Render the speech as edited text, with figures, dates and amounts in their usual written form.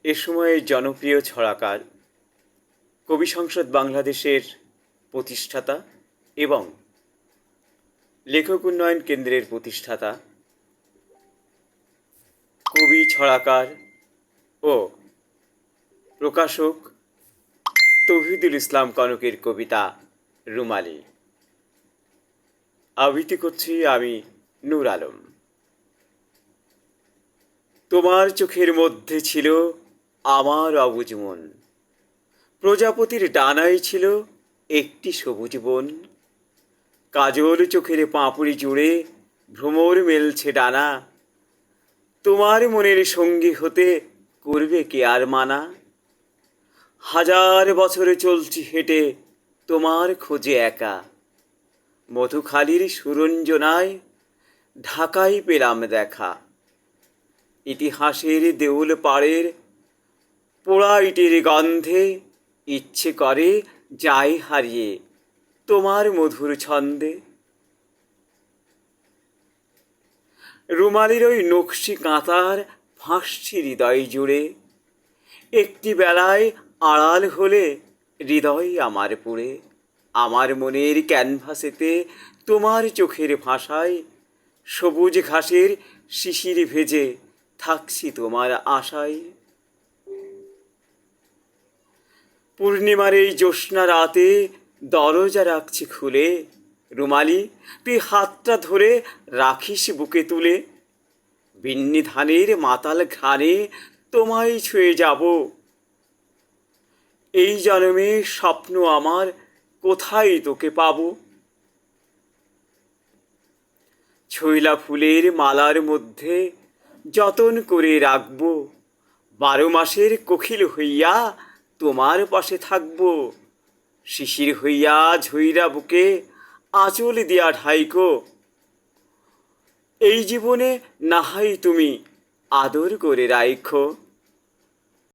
এ সময়ে জনপ্রিয় ছড়াকার, কবি সংসদ বাংলাদেশের প্রতিষ্ঠাতা এবং লেখক উন্নয়ন কেন্দ্রের প্রতিষ্ঠাতা, কবি, ছড়াকার ও প্রকাশক তৌহিদুল ইসলাম কনকের কবিতা রুমালি। আবৃত্তি করছি আমি, নূর আলম। তোমার চোখের মধ্যে ছিল আমার অবুঝ মন, প্রজাপতির ডানায় ছিল একটি সবুজ বন। কাজল চোখের পাঁপড়ি জুড়ে ভ্রমর মেলছে ডানা, তোমার মনের সঙ্গী হতে করবে কে আর মানা। হাজার বছরে চলছি হেঁটে তোমার খোঁজে একা, মধুখালীর সুরঞ্জনায় ঢাকায় পেলাম দেখা। ইতিহাসের দেউল পাড়ের পোড়া ইটের গন্ধে ইচ্ছে করে যাই হারিয়ে তোমার মধুর ছন্দে। রুমালির ওই নকশি কাঁথার ফাঁসছি হৃদয় জুড়ে, একটি বেলায় আড়াল হলে হৃদয় আমার পুড়ে। আমার মনের ক্যানভাসেতে তোমার চোখের ভাষায় সবুজ ঘাসের শিশির ভেজে থাকছি তোমার আশায়। পূর্ণিমার এই জ্যোৎস্না রাতে দরজা রাখছি খুলে, রুমালি তুই হাতটা ধরে রাখিস বুকে তুলে। বিন্নি ধানের মাতাল ঘ্রাণে তোমায় ছুঁয়ে যাব, এই জন্মে স্বপ্ন আমার কোথায় তোকে পাবো। ছইলা ফুলের মালার মধ্যে যতন করে রাখবো, 12 মাসের কোকিল হইয়া তোমার পাশে থাকবো। শিশির হইয়া ঝইরা বুকে আঁচল দিয়া ঢাইকো, এই জীবনে নাহাই তুমি আদর করে রাইখো।